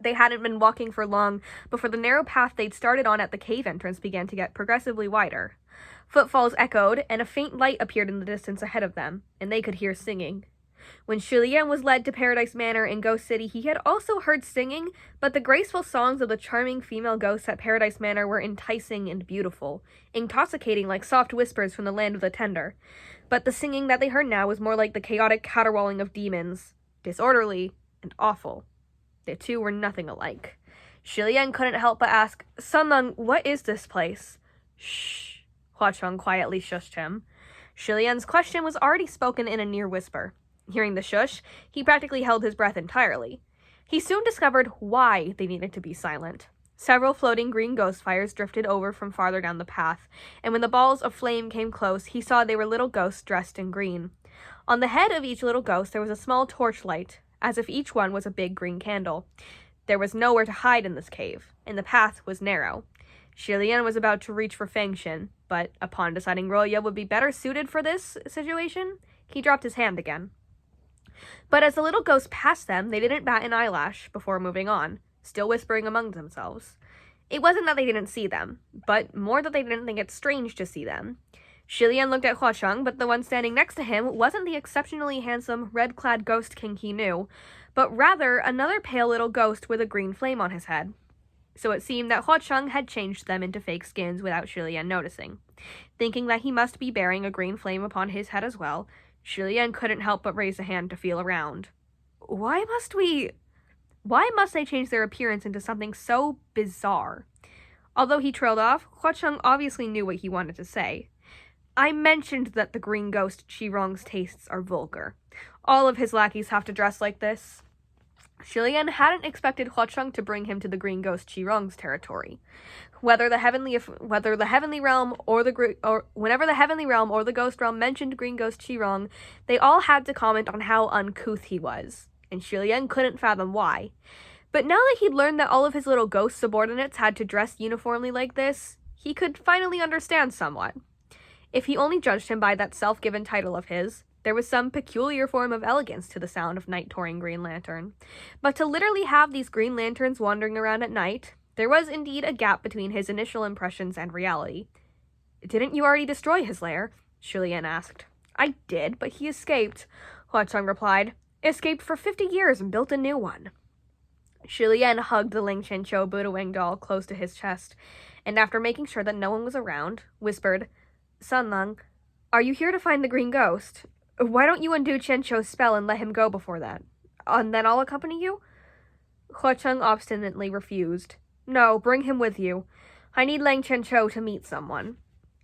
They hadn't been walking for long before the narrow path they'd started on at the cave entrance began to get progressively wider. Footfalls echoed, and a faint light appeared in the distance ahead of them, and they could hear singing. When Julien was led to Paradise Manor in Ghost City, he had also heard singing, but the graceful songs of the charming female ghosts at Paradise Manor were enticing and beautiful, intoxicating like soft whispers from the land of the tender. But the singing that they heard now was more like the chaotic caterwauling of demons, disorderly and awful. The two were nothing alike. Julien couldn't help but ask, "Sunlung, what is this place?" "Shh," Hua Cheng quietly shushed him. Julien's question was already spoken in a near whisper. Hearing the shush, he practically held his breath entirely. He soon discovered why they needed to be silent. Several floating green ghost fires drifted over from farther down the path, and when the balls of flame came close, he saw they were little ghosts dressed in green. On the head of each little ghost there was a small torchlight, as if each one was a big green candle. There was nowhere to hide in this cave, and the path was narrow. Julien was about to reach for Fangxin, but upon deciding Roya would be better suited for this situation, he dropped his hand again. But as the little ghosts passed them, they didn't bat an eyelash before moving on, still whispering among themselves. It wasn't that they didn't see them, but more that they didn't think it strange to see them. Julien looked at Hua Cheng, but the one standing next to him wasn't the exceptionally handsome, red-clad ghost king he knew, but rather another pale little ghost with a green flame on his head. So it seemed that Hua Cheng had changed them into fake skins without Julien noticing. Thinking that he must be bearing a green flame upon his head as well, Julien couldn't help but raise a hand to feel around. Why must they change their appearance into something so bizarre? Although he trailed off, Hua Cheng obviously knew what he wanted to say. I mentioned that the green ghost Qirong's tastes are vulgar. All of his lackeys have to dress like this. Julien hadn't expected Hua Cheng to bring him to the green ghost Qirong's territory. Whenever the heavenly realm or the ghost realm mentioned green ghost Qirong, they all had to comment on how uncouth he was, and Julien couldn't fathom why. But now that he'd learned that all of his little ghost subordinates had to dress uniformly like this, he could finally understand somewhat. If he only judged him by that self-given title of his, there was some peculiar form of elegance to the sound of night-touring Green Lantern. But to literally have these Green Lanterns wandering around at night, there was indeed a gap between his initial impressions and reality. "Didn't you already destroy his lair?" Julien asked. "I did, but he escaped," Hua Cheng replied. "Escaped for 50 years and built a new one." Julien hugged the Ling Qianqiu Buddha Wing doll close to his chest, and after making sure that no one was around, whispered, "Sunlung, are you here to find the green ghost? Why don't you undo Qianqiu's spell and let him go before that? And then I'll accompany you?" Hua Cheng obstinately refused. "No, bring him with you. I need Lang Qianqiu to meet someone."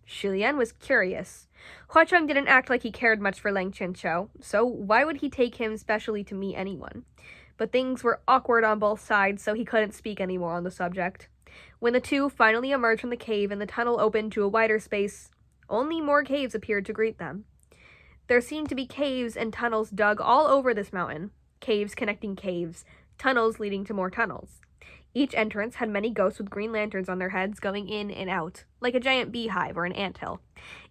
Julien was curious. Hua Cheng didn't act like he cared much for Lang Qianqiu, so why would he take him specially to meet anyone? But things were awkward on both sides, so he couldn't speak anymore on the subject. When the two finally emerged from the cave and the tunnel opened to a wider space, only more caves appeared to greet them. There seemed to be caves and tunnels dug all over this mountain, caves connecting caves, tunnels leading to more tunnels. Each entrance had many ghosts with green lanterns on their heads going in and out, like a giant beehive or an anthill.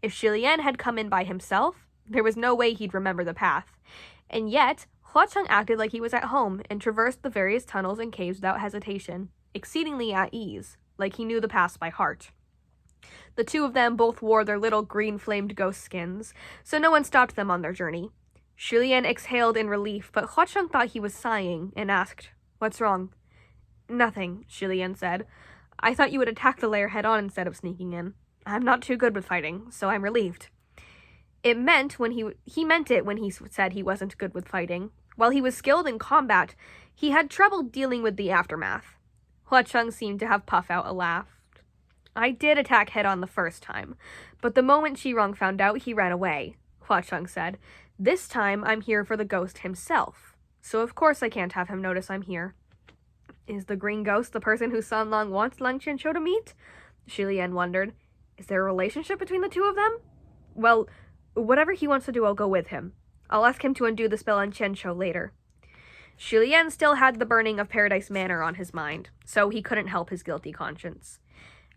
If Julien had come in by himself, there was no way he'd remember the path. And yet, Hua Cheng acted like he was at home and traversed the various tunnels and caves without hesitation, exceedingly at ease, like he knew the paths by heart. The two of them both wore their little green-flamed ghost skins, so no one stopped them on their journey. Julien exhaled in relief, but Hua Cheng thought he was sighing and asked, "What's wrong?" "Nothing," Julien said. "I thought you would attack the lair head-on instead of sneaking in. I'm not too good with fighting, so I'm relieved." He meant it when he said he wasn't good with fighting. While he was skilled in combat, he had trouble dealing with the aftermath. Hua Cheng seemed to have puffed out a laugh. "I did attack head-on the first time, but the moment Qirong found out, he ran away," Hua Cheng said. "This time, I'm here for the ghost himself, so of course I can't have him notice I'm here." "Is the green ghost the person who Sunlung wants Lang Qianqiu to meet?" Julien wondered. "Is there a relationship between the two of them?" "Well, whatever he wants to do, I'll go with him. I'll ask him to undo the spell on Qianqiu later." Julien still had the burning of Paradise Manor on his mind, so he couldn't help his guilty conscience.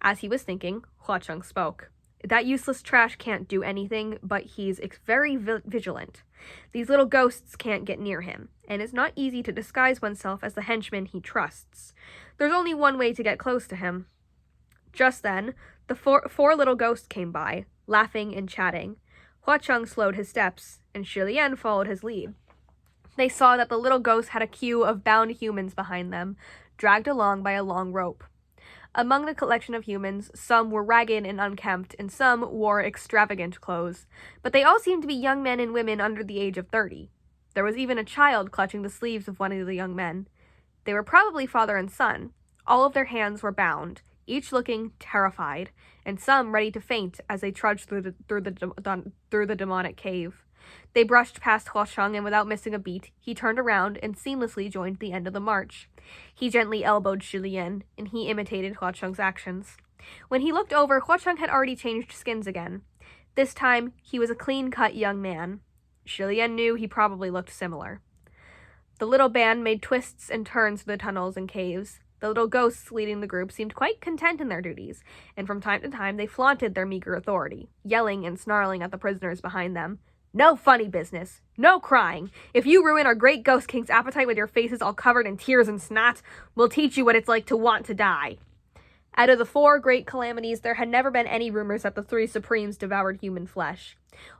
As he was thinking, Hua Cheng spoke. "That useless trash can't do anything, but he's very vigilant. These little ghosts can't get near him, and it's not easy to disguise oneself as the henchman he trusts. There's only one way to get close to him. Just then, the four little ghosts came by, laughing and chatting. Hua Cheng slowed his steps, and Shi Lian followed his lead. They saw that the little ghosts had a queue of bound humans behind them, dragged along by a long rope. Among the collection of humans, some were ragged and unkempt, and some wore extravagant clothes, but they all seemed to be young men and women under the age of 30. There was even a child clutching the sleeves of one of the young men. They were probably father and son. All of their hands were bound, each looking terrified, and some ready to faint as they trudged through the demonic cave. They brushed past Hua Cheng, and without missing a beat, he turned around and seamlessly joined the end of the march. He gently elbowed Shi Lian, and he imitated Hua Cheng's actions. When he looked over, Hua Cheng had already changed skins again. This time, he was a clean-cut young man. Shi Lian knew he probably looked similar. The little band made twists and turns through the tunnels and caves. The little ghosts leading the group seemed quite content in their duties, and from time to time they flaunted their meager authority, yelling and snarling at the prisoners behind them. "No funny business. No crying. If you ruin our great ghost king's appetite with your faces all covered in tears and snot, we'll teach you what it's like to want to die." Out of the 4 great calamities, there had never been any rumors that the 3 supremes devoured human flesh.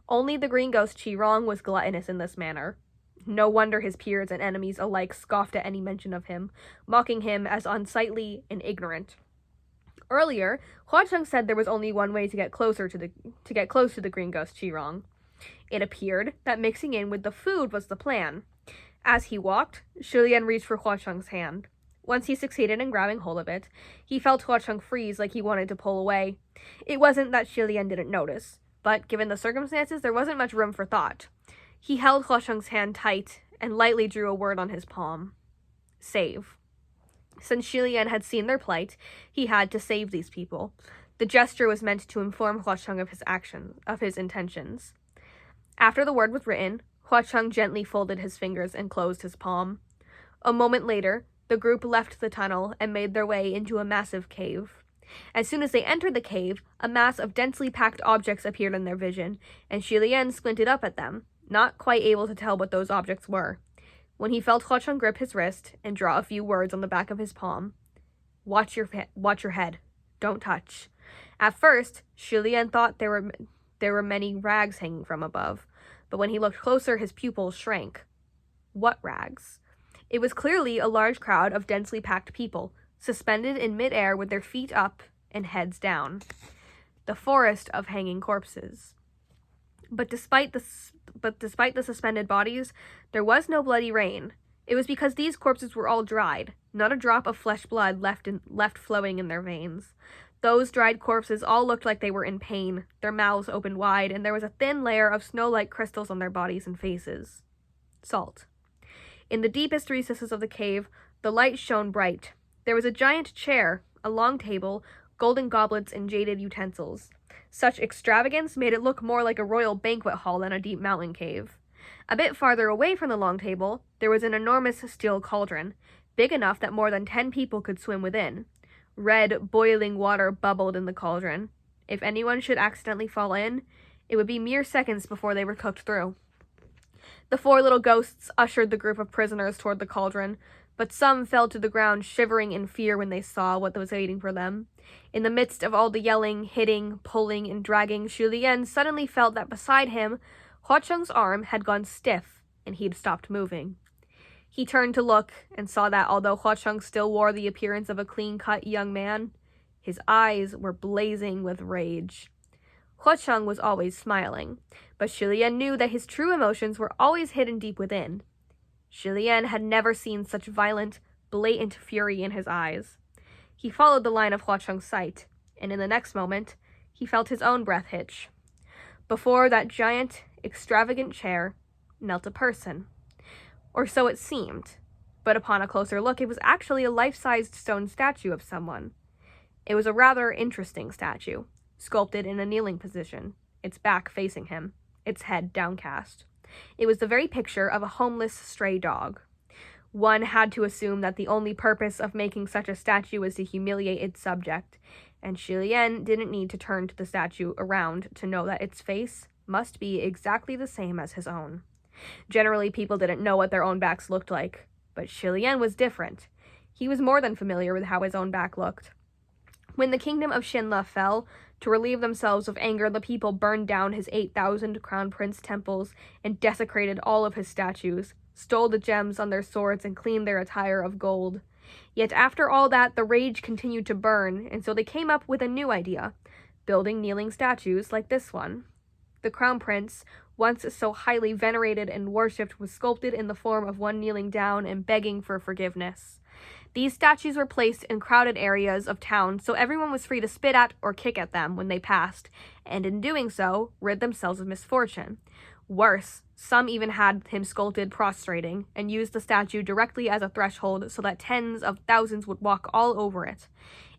Only the green ghost Qi-Rong was gluttonous in this manner. No wonder his peers and enemies alike scoffed at any mention of him, mocking him as unsightly and ignorant. Earlier, Hua Cheng said there was only one way to get close to the green ghost Qi-Rong. It appeared that mixing in with the food was the plan. As he walked, Shi Lian reached for Hua Cheng's hand. Once he succeeded in grabbing hold of it, he felt Hua Cheng freeze like he wanted to pull away. It wasn't that Shi Lian didn't notice, but given the circumstances, there wasn't much room for thought. He held Hua Cheng's hand tight and lightly drew a word on his palm. Save. Since Shi Lian had seen their plight, he had to save these people. The gesture was meant to inform Hua Cheng of his intentions. After the word was written, Hua Cheng gently folded his fingers and closed his palm. A moment later, the group left the tunnel and made their way into a massive cave. As soon as they entered the cave, a mass of densely packed objects appeared in their vision, and Shi Lian squinted up at them, not quite able to tell what those objects were. When he felt Hua Cheng grip his wrist and draw a few words on the back of his palm, Watch your head. Don't touch." At first, Shi Lian thought there were many rags hanging from above, but when he looked closer, his pupils shrank. What rags? It was clearly a large crowd of densely packed people, suspended in midair with their feet up and heads down. The forest of hanging corpses. But despite the suspended bodies, there was no bloody rain. It was because these corpses were all dried, not a drop of flesh blood left flowing in their veins. Those dried corpses all looked like they were in pain, their mouths opened wide, and there was a thin layer of snow-like crystals on their bodies and faces. Salt. In the deepest recesses of the cave, the light shone bright. There was a giant chair, a long table, golden goblets, and jaded utensils. Such extravagance made it look more like a royal banquet hall than a deep mountain cave. A bit farther away from the long table, there was an enormous steel cauldron, big enough that more than 10 people could swim within. Red, boiling water bubbled in the cauldron. If anyone should accidentally fall in, it would be mere seconds before they were cooked through. The 4 little ghosts ushered the group of prisoners toward the cauldron, but some fell to the ground shivering in fear when they saw what was waiting for them. In the midst of all the yelling, hitting, pulling, and dragging, Shi Lian suddenly felt that beside him, Hua Cheng's arm had gone stiff, and he'd stopped moving. He turned to look, and saw that although Hua Cheng still wore the appearance of a clean-cut young man, his eyes were blazing with rage. Hua Cheng was always smiling, but Shi Lian knew that his true emotions were always hidden deep within. Shi Lian had never seen such violent, blatant fury in his eyes. He followed the line of Hua Cheng's sight, and in the next moment, he felt his own breath hitch. Before that giant, extravagant chair knelt a person. Or so it seemed, but upon a closer look, it was actually a life-sized stone statue of someone. It was a rather interesting statue, sculpted in a kneeling position, its back facing him, its head downcast. It was the very picture of a homeless stray dog. One had to assume that the only purpose of making such a statue was to humiliate its subject, and Shi Lian didn't need to turn the statue around to know that its face must be exactly the same as his own. Generally, people didn't know what their own backs looked like, but Shilian was different. He was more than familiar with how his own back looked. When the kingdom of Shinla fell, to relieve themselves of anger, the people burned down his 8,000 crown prince temples and desecrated all of his statues, stole the gems on their swords, and cleaned their attire of gold. Yet after all that, the rage continued to burn, and so they came up with a new idea, building kneeling statues like this one. The crown prince, once so highly venerated and worshipped, was sculpted in the form of one kneeling down and begging for forgiveness. These statues were placed in crowded areas of town, so everyone was free to spit at or kick at them when they passed, and in doing so, rid themselves of misfortune. Worse, some even had him sculpted prostrating, and used the statue directly as a threshold so that tens of thousands would walk all over it.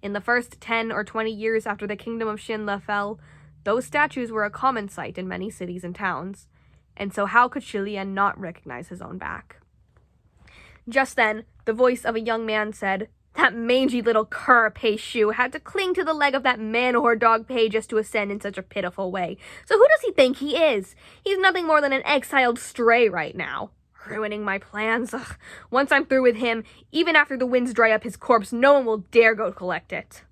In the first 10 or 20 years after the kingdom of Shinla fell, those statues were a common sight in many cities and towns, and so how could Shilian not recognize his own back? Just then, the voice of a young man said, "That mangy little cur Pei-Shu had to cling to the leg of that man-whore dog Pei just to ascend in such a pitiful way. So who does he think he is? He's nothing more than an exiled stray right now. Ruining my plans. Ugh. Once I'm through with him, even after the winds dry up his corpse, no one will dare go collect it."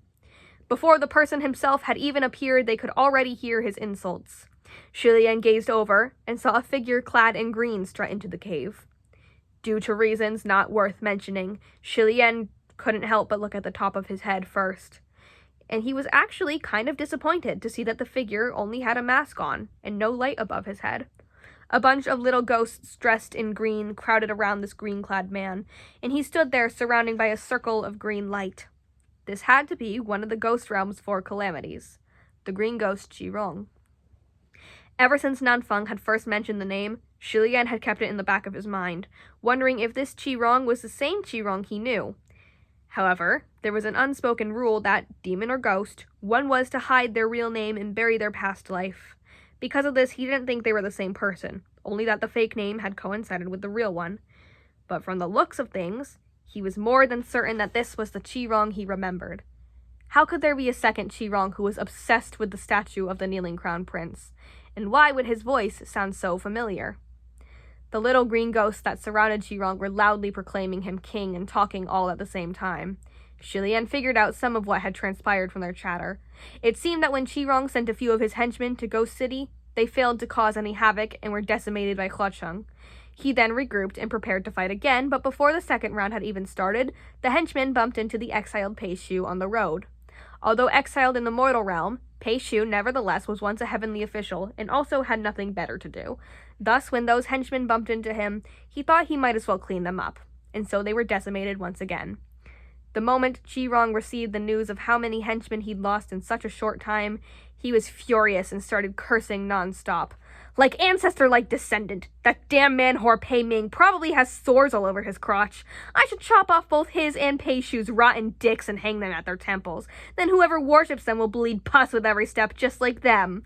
Before the person himself had even appeared, they could already hear his insults. Shilian gazed over and saw a figure clad in green strut into the cave. Due to reasons not worth mentioning, Shilian couldn't help but look at the top of his head first. And he was actually kind of disappointed to see that the figure only had a mask on and no light above his head. A bunch of little ghosts dressed in green crowded around this green-clad man, and he stood there surrounded by a circle of green light. This had to be one of the ghost realm's 4 calamities, the green ghost Qirong. Ever since Nanfeng had first mentioned the name, Shilian had kept it in the back of his mind, wondering if this Qirong was the same Qirong he knew. However, there was an unspoken rule that, demon or ghost, one was to hide their real name and bury their past life. Because of this, he didn't think they were the same person, only that the fake name had coincided with the real one. But from the looks of things, he was more than certain that this was the Qirong he remembered. How could there be a second Qirong who was obsessed with the statue of the kneeling crown prince? And why would his voice sound so familiar? The little green ghosts that surrounded Qirong were loudly proclaiming him king and talking all at the same time. Shilian figured out some of what had transpired from their chatter. It seemed that when Qirong sent a few of his henchmen to Ghost City, they failed to cause any havoc and were decimated by Huacheng. He then regrouped and prepared to fight again, but before the second round had even started, the henchmen bumped into the exiled Pei-Shu on the road. Although exiled in the mortal realm, Pei-Shu nevertheless was once a heavenly official and also had nothing better to do. Thus, when those henchmen bumped into him, he thought he might as well clean them up, and so they were decimated once again. The moment Qirong received the news of how many henchmen he'd lost in such a short time, he was furious and started cursing non-stop. "Like ancestor, like descendant. That damn man-whore Pei Ming probably has sores all over his crotch. I should chop off both his and Pei-Shu's rotten dicks and hang them at their temples. Then whoever worships them will bleed pus with every step, just like them."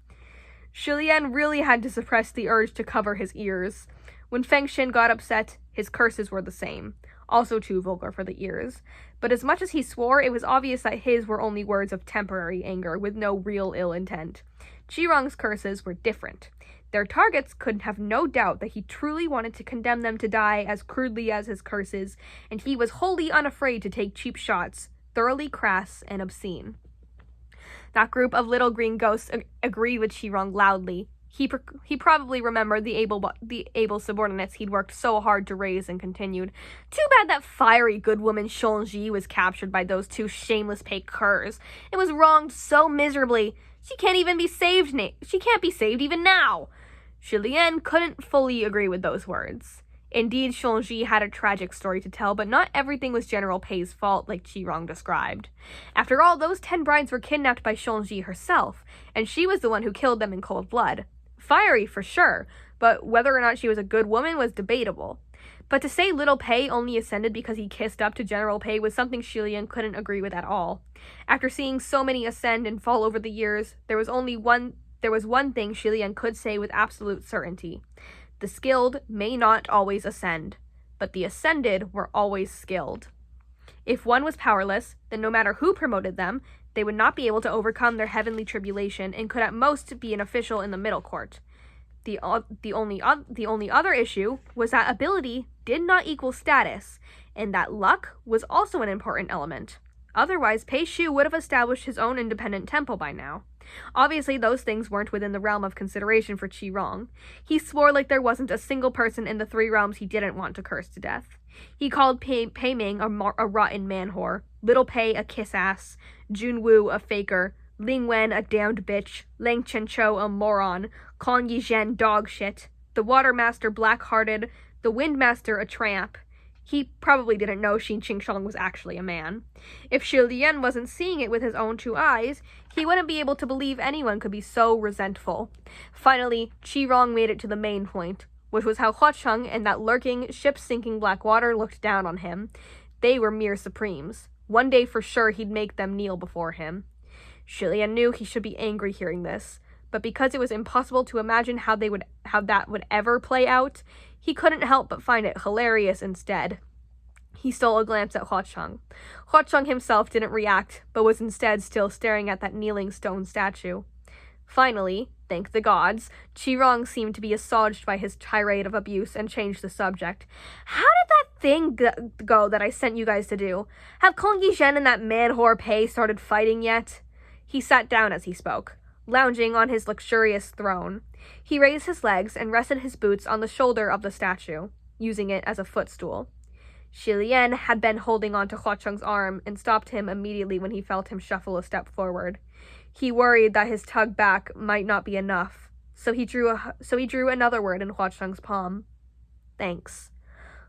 Shilian really had to suppress the urge to cover his ears. When Feng Xin got upset, his curses were the same, also too vulgar for the ears. But as much as he swore, it was obvious that his were only words of temporary anger with no real ill intent. Qirong's curses were different. Their targets could have no doubt that he truly wanted to condemn them to die as crudely as his curses, and he was wholly unafraid to take cheap shots, thoroughly crass and obscene. That group of little green ghosts agreed with Qirong loudly. He probably remembered the able subordinates he'd worked so hard to raise and continued. "Too bad that fiery good woman Shonji was captured by those 2 shameless Pei curs. It was wronged so miserably. She can't be saved even now." Shilian couldn't fully agree with those words. Indeed, Shonji had a tragic story to tell, but not everything was General Pei's fault like Qirong described. After all, those 10 brides were kidnapped by Shonji herself, and she was the one who killed them in cold blood. Fiery for sure, but whether or not she was a good woman was debatable. But to say little Pei only ascended because he kissed up to General Pei was something Shilian couldn't agree with at all. After seeing so many ascend and fall over the years, there was one thing Shilian could say with absolute certainty. The skilled may not always ascend, but the ascended were always skilled. If one was powerless, then no matter who promoted them, they would not be able to overcome their heavenly tribulation and could at most be an official in the middle court. The only other issue was that ability did not equal status, and that luck was also an important element. Otherwise, Pei Shu would have established his own independent temple by now. Obviously, those things weren't within the realm of consideration for Qi Rong. He swore like there wasn't a single person in the three realms he didn't want to curse to death. He called Pei Ming a rotten man-whore, Little Pei a kiss-ass, Jun Wu a faker, Ling Wen a damned bitch, Lang Chenchou a moron, Kong Yizhen dog shit, the Watermaster black-hearted, the Windmaster a tramp. He probably didn't know Xin Qingsheng was actually a man. If Shi Lian wasn't seeing it with his own two eyes, he wouldn't be able to believe anyone could be so resentful. Finally, Qi Rong made it to the main point, which was how Huacheng and that lurking, ship-sinking Blackwater looked down on him. They were mere supremes. One day for sure he'd make them kneel before him. Shi Lian knew he should be angry hearing this, but because it was impossible to imagine how that would ever play out, he couldn't help but find it hilarious instead. He stole a glance at Huacheng. Huacheng himself didn't react, but was instead still staring at that kneeling stone statue. Finally, thank the gods, Qi Rong seemed to be assuaged by his tirade of abuse and changed the subject. How did that thing go that I sent you guys to do? Have Kong Yizhen and that man-whore Pei started fighting yet? He sat down as he spoke, lounging on his luxurious throne. He raised his legs and rested his boots on the shoulder of the statue, using it as a footstool. Shi Lian had been holding on to Huacheng's arm and stopped him immediately when he felt him shuffle a step forward. He worried that his tug back might not be enough, so he drew another word in Huacheng's palm. Thanks.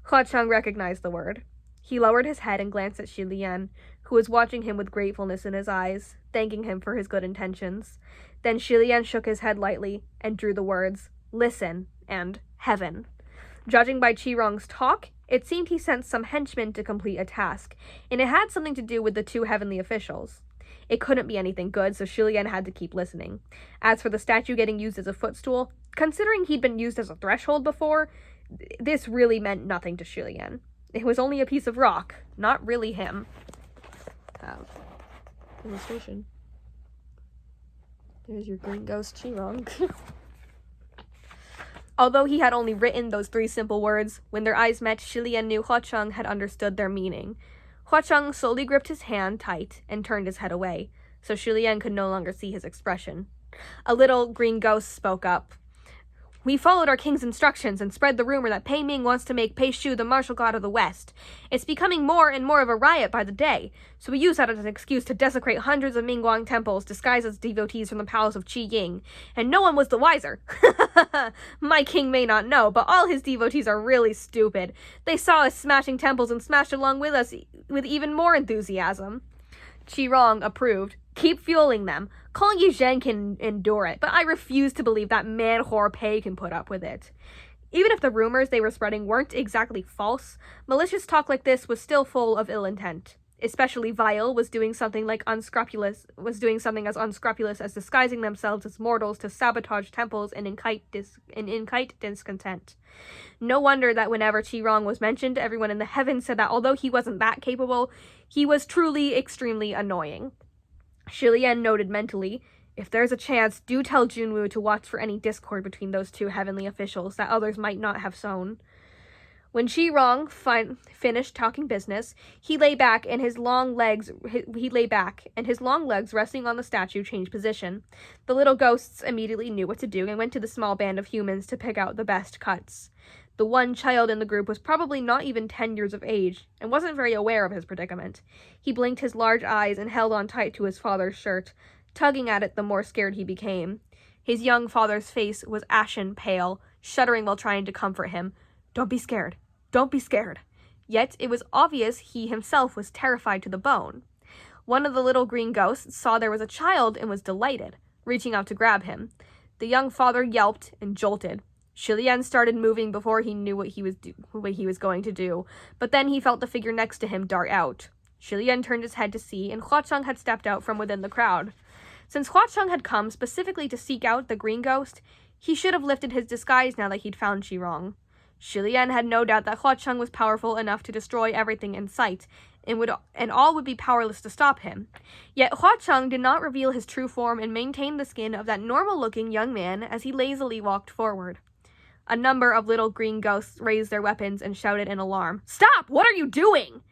Huacheng recognized the word. He lowered his head and glanced at Shi Lian, who was watching him with gratefulness in his eyes, thanking him for his good intentions. Then Shi Lian shook his head lightly and drew the words, listen, and heaven. Judging by Qi Rong's talk, it seemed he sent some henchmen to complete a task, and it had something to do with the two heavenly officials. It couldn't be anything good, so Shi Lian had to keep listening. As for the statue getting used as a footstool, considering he'd been used as a threshold before, this really meant nothing to Shi Lian. It was only a piece of rock, not really him. Illustration. There's your green ghost Qi Rong. Although he had only written those three simple words, when their eyes met, Shi Lian knew Huacheng had understood their meaning. Huacheng slowly gripped his hand tight and turned his head away, so Shi Lian could no longer see his expression. A little green ghost spoke up. We followed our king's instructions and spread the rumor that Pei Ming wants to make Pei Shu the martial god of the West. It's becoming more and more of a riot by the day, so we use that as an excuse to desecrate hundreds of Mingguang temples disguised as devotees from the palace of Qi Ying, and no one was the wiser. My king may not know, but all his devotees are really stupid. They saw us smashing temples and smashed along with us with even more enthusiasm. Qi Rong approved. Keep fueling them. Kong Yizhen can endure it, but I refuse to believe that man-whore Pei can put up with it. Even if the rumors they were spreading weren't exactly false, malicious talk like this was still full of ill intent. Especially Vile was doing something as unscrupulous as disguising themselves as mortals to sabotage temples and incite discontent. No wonder that whenever Qi Rong was mentioned, everyone in the heavens said that although he wasn't that capable, he was truly extremely annoying. Shi Lian noted mentally, if there's a chance, do tell Junwu to watch for any discord between those two heavenly officials that others might not have sown. When Qi Rong finished talking business, he lay back and his long legs resting on the statue changed position. The little ghosts immediately knew what to do and went to the small band of humans to pick out the best cuts. The one child in the group was probably not even 10 years of age and wasn't very aware of his predicament. He blinked his large eyes and held on tight to his father's shirt, tugging at it the more scared he became. His young father's face was ashen pale, shuddering while trying to comfort him. Don't be scared. Don't be scared. Yet it was obvious he himself was terrified to the bone. One of the little green ghosts saw there was a child and was delighted, reaching out to grab him. The young father yelped and jolted. Shi Lian started moving before he knew what he was going to do, but then he felt the figure next to him dart out. Shi Lian turned his head to see, and Huacheng had stepped out from within the crowd. Since Huacheng had come specifically to seek out the green ghost, he should have lifted his disguise now that he'd found Qi Rong. Shi Lian had no doubt that Huacheng was powerful enough to destroy everything in sight, and all would be powerless to stop him. Yet Hua Cheng did not reveal his true form and maintained the skin of that normal-looking young man as he lazily walked forward. A number of little green ghosts raised their weapons and shouted in alarm. "Stop! What are you doing?"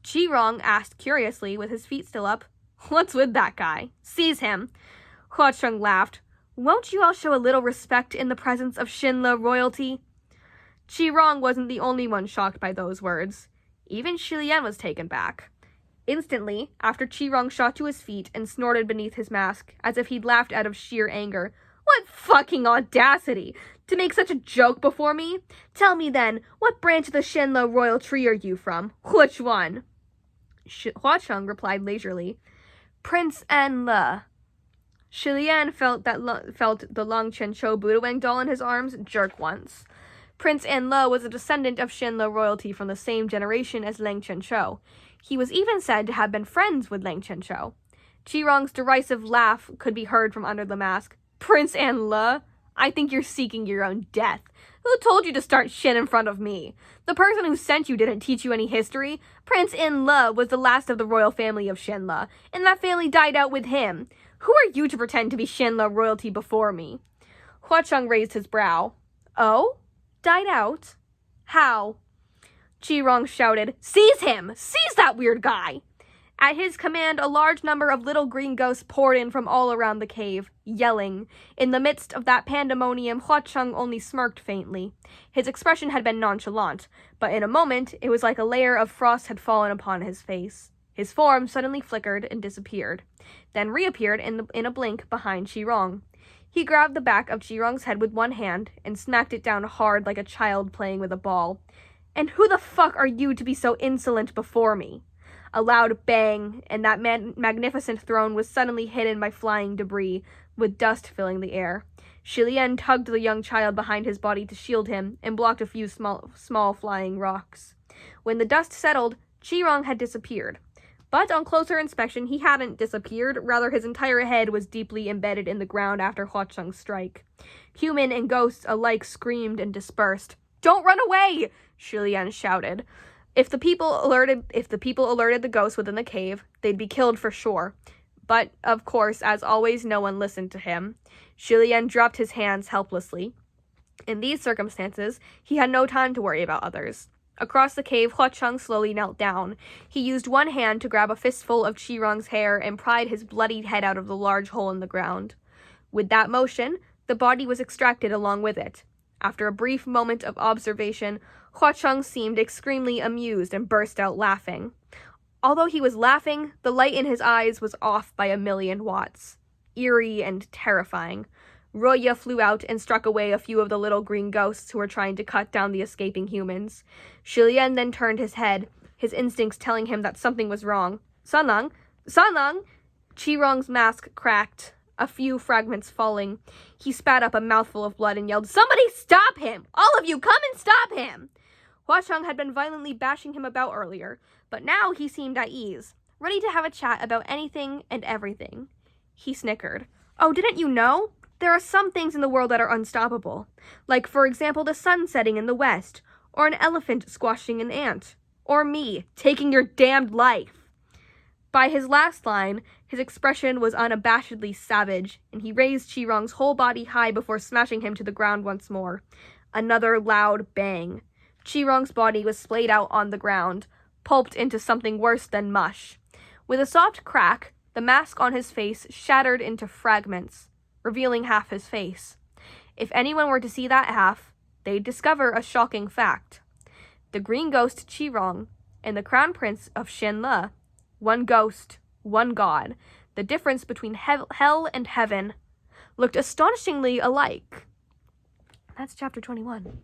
Chi-Rong asked curiously, with his feet still up. "What's with that guy? Seize him." Hua Cheng laughed. "Won't you all show a little respect in the presence of Shinla royalty?" Chi-Rong wasn't the only one shocked by those words. Even Shi Lian was taken back. Instantly, after Chi-Rong shot to his feet and snorted beneath his mask, as if he'd laughed out of sheer anger. "What fucking audacity! To make such a joke before me? Tell me then, what branch of the Shinla royal tree are you from? Which one?" Hua Cheng replied leisurely, "Prince An Le." Shi Lian felt the Long Chen Chou Budawang doll in his arms jerk once. Prince An Le was a descendant of Shinla royalty from the same generation as Lang Chen Chou. He was even said to have been friends with Lang Chen Chou. Chi-Rong's derisive laugh could be heard from under the mask. "Prince An Le? I think you're seeking your own death. Who told you to start shit in front of me? The person who sent you didn't teach you any history. Prince An Le was the last of the royal family of Shinla, and that family died out with him. Who are you to pretend to be Shinla royalty before me?" Hua Cheng raised his brow. "Oh? Died out? How?" Chi-Rong shouted, "Seize him! Seize that weird guy!" At his command, a large number of little green ghosts poured in from all around the cave, yelling. In the midst of that pandemonium, Hua Cheng only smirked faintly. His expression had been nonchalant, but in a moment, it was like a layer of frost had fallen upon his face. His form suddenly flickered and disappeared, then reappeared in a blink behind Chi-Rong. He grabbed the back of Chi-Rong's head with one hand and smacked it down hard like a child playing with a ball. "And who the fuck are you to be so insolent before me?" A loud bang, and that magnificent throne was suddenly hidden by flying debris, with dust filling the air. Shi Lian tugged the young child behind his body to shield him, and blocked a few small flying rocks. When the dust settled, Chi-Rong had disappeared. But on closer inspection, he hadn't disappeared, rather his entire head was deeply embedded in the ground after Hua Cheng's strike. Human and ghosts alike screamed and dispersed. "Don't run away!" Shi Lian shouted. If the people alerted the ghosts within the cave, they'd be killed for sure. But, of course, as always, no one listened to him. Shi Lian dropped his hands helplessly. In these circumstances, he had no time to worry about others. Across the cave, Hua Cheng slowly knelt down. He used one hand to grab a fistful of Chi-Rong's hair and pried his bloodied head out of the large hole in the ground. With that motion, the body was extracted along with it. After a brief moment of observation, Hua Cheng seemed extremely amused and burst out laughing. Although he was laughing, the light in his eyes was off by 1,000,000 watts. Eerie and terrifying. Roya flew out and struck away a few of the little green ghosts who were trying to cut down the escaping humans. Shi Lian then turned his head, his instincts telling him that something was wrong. "Sanlang! Sanlang!" Chi-Rong's mask cracked, a few fragments falling. He spat up a mouthful of blood and yelled, "Somebody stop him! All of you, come and stop him!" Hua Cheng had been violently bashing him about earlier, but now he seemed at ease, ready to have a chat about anything and everything. He snickered. "Oh, didn't you know? There are some things in the world that are unstoppable. Like, for example, the sun setting in the west, or an elephant squashing an ant, or me taking your damned life." By his last line, his expression was unabashedly savage, and he raised Chi-Rong's whole body high before smashing him to the ground once more. Another loud bang. Chi-Rong's body was splayed out on the ground, pulped into something worse than mush. With a soft crack, the mask on his face shattered into fragments, revealing half his face. If anyone were to see that half, they'd discover a shocking fact. The green ghost Chi-Rong and the crown prince of Shinla, one ghost, one god, the difference between hell and heaven, looked astonishingly alike. That's chapter 21.